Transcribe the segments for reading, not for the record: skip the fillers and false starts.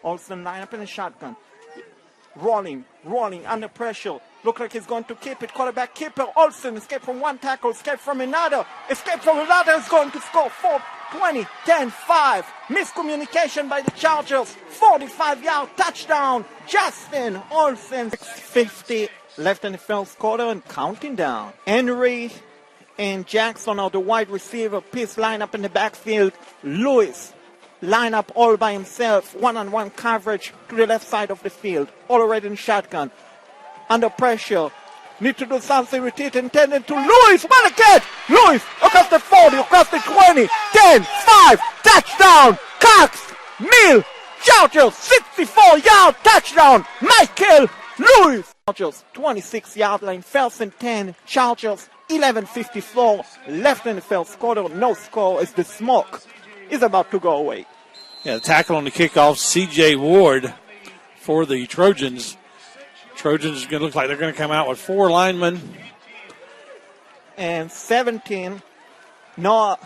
Olsen line up in the shotgun. Rolling under pressure. Look like he's going to keep it. Quarterback keeper. Olsen escape from one tackle, escape from another. Escape from another is going to score. 4-20, 10-5. Miscommunication by the Chargers. 45-yard touchdown. Justin Olsen. 6:50 left in the first quarter and counting down. Henry and Jackson are the wide receiver. Peace line up in the backfield. Lewis line up all by himself. One-on-one coverage to the left side of the field. Already in shotgun. Under pressure. Need to do something with it. Intended to Lewis. What a catch! Lewis across the 40, across the 20. 10-5. Touchdown. Cox. Mill. Chargers. 64-yard touchdown. Michael Lewis. Chargers 26-yard line. First and 10. Chargers 11:54 left in the first quarter. No score as the smoke is about to go away. Yeah, the tackle on the kickoff, C.J. Ward for the Trojans. Trojans are going to look like they're going to come out with 4 linemen. And 17, Noah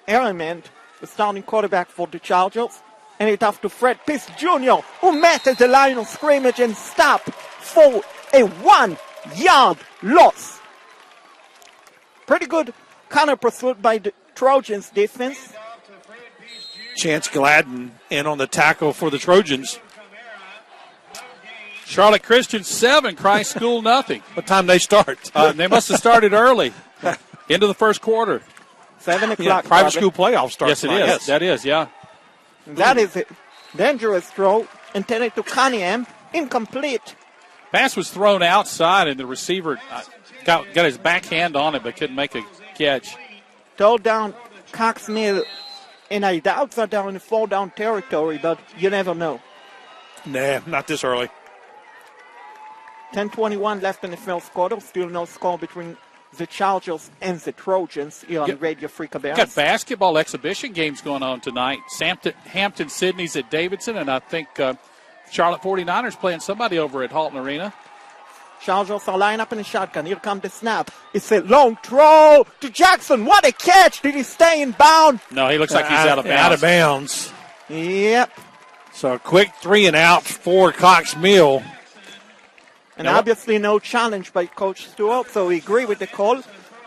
Ehrman, the starting quarterback for the Chargers. And it off to Fred Peace Jr., who met at the line of scrimmage and stopped for a 1-yard loss. Pretty good counter pursuit by the Trojans defense. Chance Gladden in on the tackle for the Trojans. Charlotte Christian 7, Christ School nothing. What time they start? They must have started early, into the first quarter. 7 o'clock. Yeah, private school playoff starts. Yes, it is. Yes. That is, yeah. That is a dangerous throw intended to Cunningham. Incomplete. Pass was thrown outside, and the receiver got his backhand on it, but couldn't make a catch. Throw down Cox Mill. And I doubt they're down in fall-down territory, but you never know. Nah, not this early. 10:21 left in the first quarter. Still no score between the Chargers and the Trojans here on Radio Free Cabarrus. Got basketball exhibition games going on tonight. Hampton Sydney's at Davidson, and I think Charlotte 49ers playing somebody over at Halton Arena. Chargers are lined up in the shotgun. Here comes the snap. It's a long throw to Jackson. What a catch. Did he stay in bound? No, he looks like he's out of bounds. Out of bounds. Yep. So a quick 3 and out for Cox Mill. And obviously no challenge by Coach Stewart, so we agree with the call.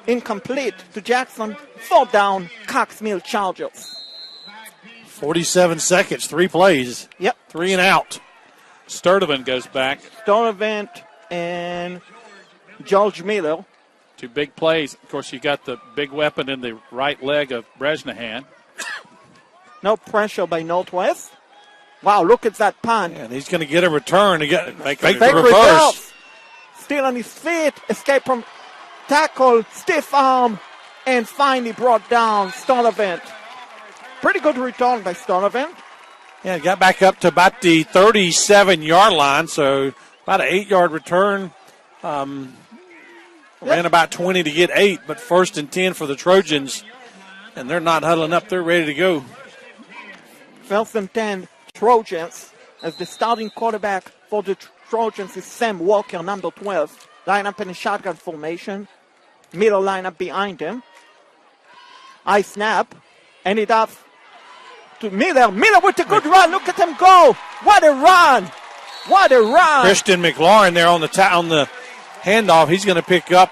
Incomplete to Jackson. 4th down, Cox Mill Chargers. 47 seconds, 3 plays. Yep. 3 and out. Sturdivant goes back. Sturdivant and George Miller. 2 big plays. Of course, you got the big weapon in the right leg of Bresnahan. No pressure by Northwest. Wow, look at that punt. And he's going to get a return to make Fake the reverse. Still on his feet. Escape from tackle. Stiff arm. And finally brought down Sturdivant. Pretty good return by Sturdivant. Yeah, got back up to about the 37-yard line, so about an 8-yard return. Ran about 20 to get 8, but 1st and 10 for the Trojans. And they're not huddling up. They're ready to go. 1st and 10, Trojans. As the starting quarterback for the Trojans is Sam Walker, number 12. Line up in a shotgun formation. Middle lineup behind him. High snap. And it off to Miller. Miller with a good run. Look at him go. What a run. What a run. Christian McLaurin there on the handoff. He's going to pick up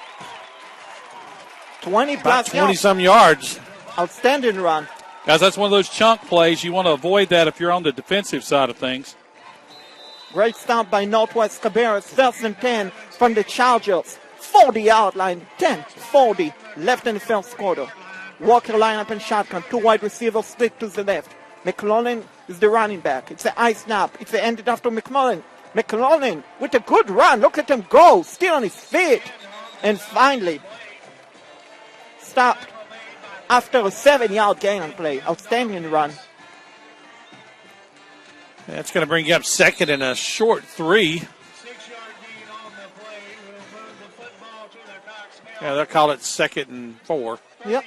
20 plus 20-some yards. Outstanding run. Guys, that's one of those chunk plays. You want to avoid that if you're on the defensive side of things. Great start by Northwest Cabarrus. 1st and 10 from the Chargers. 40-yard line. 10-40 left in the first quarter. Walker line up in shotgun. 2 wide receivers split to the left. McClellan is the running back. It's a high snap. It's ended after McClellan. McClellan with a good run. Look at him go. Still on his feet. And finally stopped after a 7-yard gain on play. Outstanding run. That's going to bring you up 2nd and a short 3. Yeah, they'll call it 2nd and 4. Yep.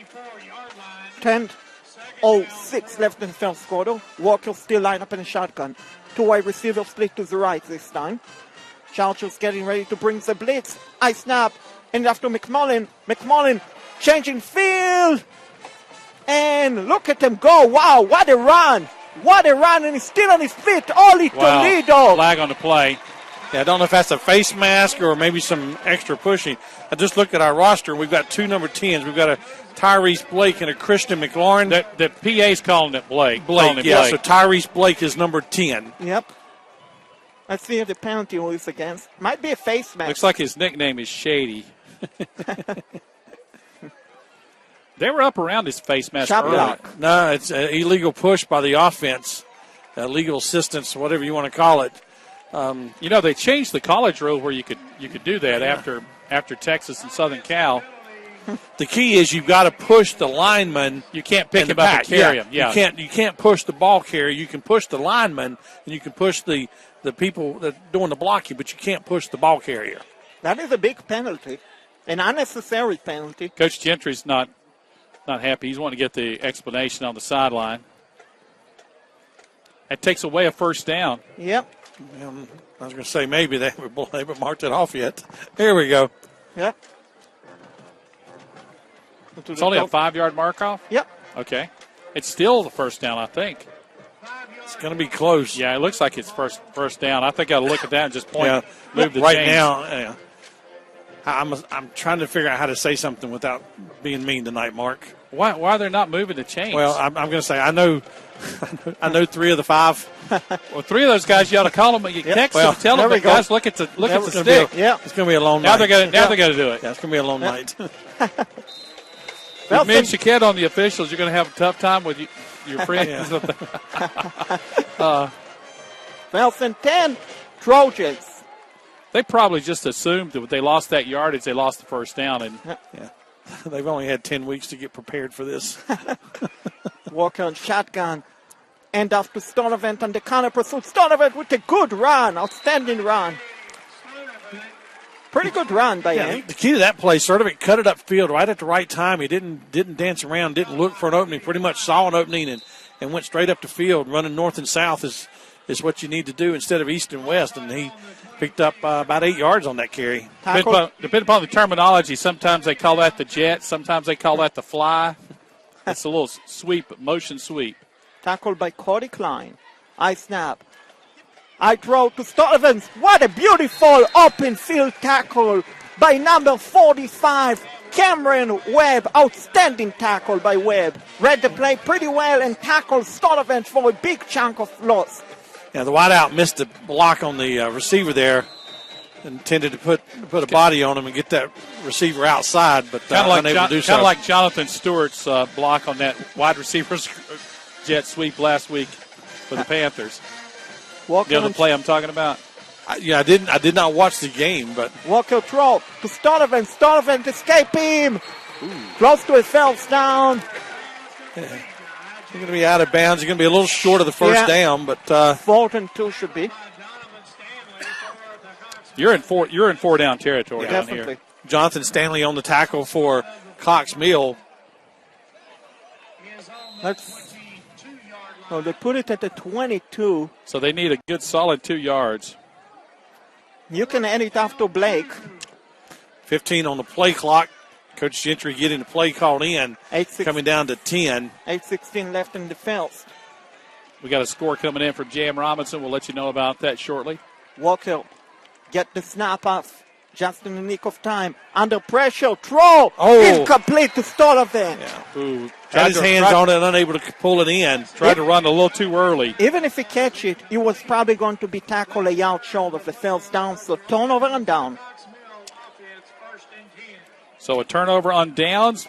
10:06 left in the first quarter. Walker still lined up in a shotgun. 2 wide receivers split to the right this time. Chargers getting ready to bring the blitz. High snap. And after McMullen. McMullen changing field. And look at him go. Wow, what a run. What a run, and he's still on his feet. Oli Toledo. Flag on the play. Yeah, I don't know if that's a face mask or maybe some extra pushing. I just looked at our roster. We've got 2 number 10s. We've got a Tyrese Blake and a Christian McLaurin. The PA's calling it Blake. Yeah, so Tyrese Blake is number 10. Yep. Let's see if the penalty was against. Might be a face mask. Looks like his nickname is Shady. They were up around his face mask Shot early. block. No, it's an illegal push by the offense. Legal assistance, whatever you want to call it. You know, they changed the college rule where you could do that after Texas and Southern Cal. The key is you've got to push the lineman. You can't pick in the him up back. and carry him. Yeah. You can't push the ball carrier. You can push the lineman and you can push the people that are doing the blocking, but you can't push the ball carrier. That is a big penalty, an unnecessary penalty. Coach Gentry's not happy. He's wanting to get the explanation on the sideline. That takes away a first down. Yep. I was going to say maybe they haven't marked it off yet. Here we go. Yep. It's only a 5-yard mark off? Yep. Okay. It's still the first down, I think. It's going to be close. Yeah, it looks like it's first down. I think I'll look at that and just point, move the right chains. now. Yeah. I'm trying to figure out how to say something without being mean tonight, Mark. Why are they not moving the chains? Well, I'm going to say I know 3 of the 5. Well, 3 of those guys, you ought to call them. You text them, tell them, go. guys, look at the stick. It's going to be a long Now night. they're going to do it. Yeah, it's going to be a long night. With me and Shaquette on the officials, you're going to have a tough time with your friends. Nelson 10, Trojans. They probably just assumed that when they lost that yardage, they lost the first down. And Yeah. They've only had 10 weeks to get prepared for this. Walker on shotgun. End off to Stonavant on the counter pursuit. Stonavant with a good run. Outstanding run. Pretty good run by him. The key to that play, sort of, it cut it upfield right at the right time. He didn't dance around, didn't look for an opening. Pretty much saw an opening and went straight up the field. Running north and south is what you need to do instead of east and west. And he picked up about 8 yards on that carry. Depending upon the terminology, sometimes they call that the jet, sometimes they call that the fly. It's a little sweep, motion sweep. Tackled by Cody Klein. I snap. I throw to Stolevens. What a beautiful open field tackle by number 45, Cameron Webb. Outstanding tackle by Webb. Read the play pretty well and tackled Stolevens for a big chunk of loss. Yeah, the wideout missed the block on the receiver there. Intended to put a body on him and get that receiver outside, but unable to do so. Kind of like Jonathan Stewart's block on that wide receiver's jet sweep last week for the Panthers. You know the play I'm talking about? I did not watch the game, but Walker throw to Stolevens. Stolevens escape him. Close to his first down. you're going to be out of bounds. You're going to be a little short of the first down, but 4th and 2 should be. You're in 4 down territory down Definitely. here. Jonathan Stanley on the tackle for Cox Mill. They put it at the 22. So they need a good solid 2 yards. You can end it off to Blake. 15 on the play clock. Coach Gentry getting the play called in. 8:16 coming down to 10. 8:16 left in the first. We got a score coming in from J.M. Robinson. We'll let you know about that shortly. Walker get the snap off just in the nick of time. Under pressure, throw. Incomplete to Stolevent. Yeah. Got his hands on it and unable to pull it in. Tried to run a little too early. Even if he catch it, he was probably going to be tackled a yard short of the first down. So turnover and down. So a turnover on downs.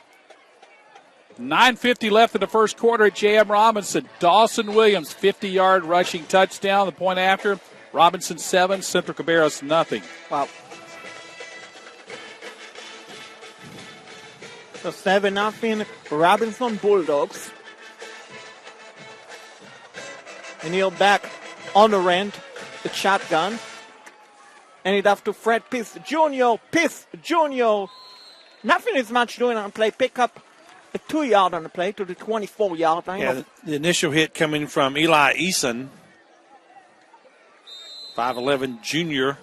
9:50 left in the first quarter at J.M. Robinson. Dawson Williams, 50-yard rushing touchdown. The point after, Robinson 7, Central Cabarrus nothing. Wow. So 7-0 Robinson Bulldogs. And he'll back on the end, the shotgun. And it off to Fred Piss Jr. Nothing is much doing on the play. Pick up a 2-yard on the play to the 24-yard line. Yeah, the initial hit coming from Eli Eason. 5'11" junior.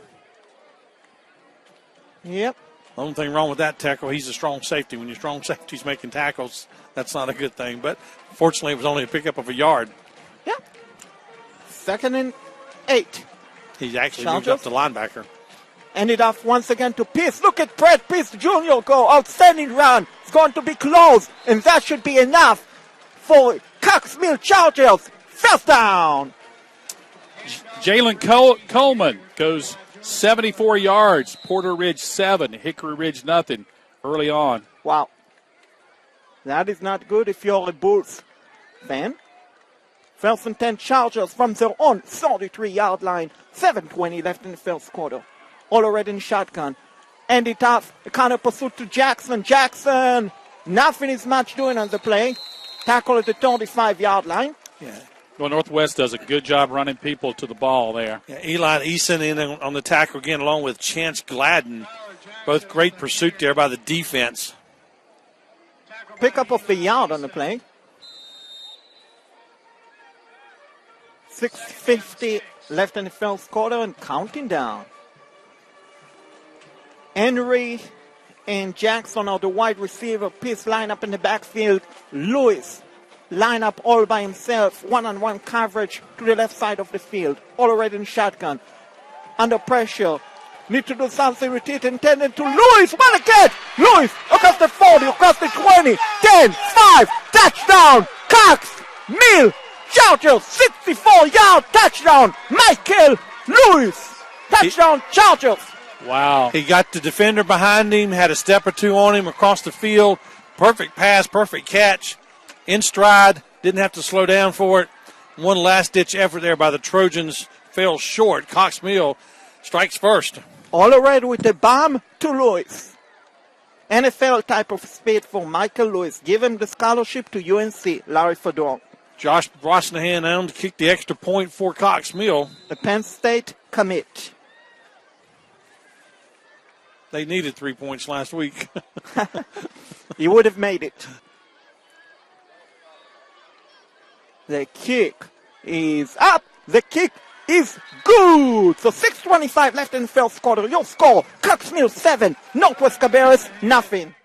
Yep. Only thing wrong with that tackle, he's a strong safety. When your strong safety's making tackles, that's not a good thing. But fortunately, it was only a pickup of a yard. Yeah, 2nd and 8. He's actually moved Chargers. up to linebacker. And it off once again to Pierce. Look at Brett Pierce Jr. go. Outstanding run. It's going to be close. And that should be enough for Cox Mill Chargers. First down. Jalen Coleman goes 74 yards. Porter Ridge 7. Hickory Ridge nothing early on. Wow. That is not good if you're a Bulls fan. First and 10 Chargers from their own 33-yard line. 7:20 left in the first quarter. All already in shotgun. And it off. A counter pursuit to Jackson. Jackson. Nothing is much doing on the play. Tackle at the 35-yard line. Yeah. Well, Northwest does a good job running people to the ball there. Yeah, Eli Eason in on the tackle again, along with Chance Gladden. Both great pursuit there by the defense. Pickup of the yard on the play. 6:50 left in the first quarter and counting down. Henry and Jackson are the wide receiver. Pierce line up in the backfield. Lewis line up all by himself. One-on-one coverage to the left side of the field. All already in shotgun. Under pressure. Need to do something with it. Intended to Lewis. What a catch! Lewis across the 40, across the 20. 10, 5. Touchdown. Cox Mill Chargers. 64-yard touchdown. Michael Lewis. Touchdown Chargers. Wow. He got the defender behind him, had a step or two on him across the field. Perfect pass, perfect catch. In stride, didn't have to slow down for it. One last-ditch effort there by the Trojans fell short. Cox Mill strikes first. All already with the bomb to Lewis. NFL type of speed for Michael Lewis. Given the scholarship to UNC, Larry Fedor. Josh Brosnahan on to kick the extra point for Cox Mill. The Penn State commit. They needed 3 points last week. He would have made it. The kick is up. The kick is good. So 6:25 left in the first quarter. Your score, Cox Mill 7, Northwest Cabarrus nothing.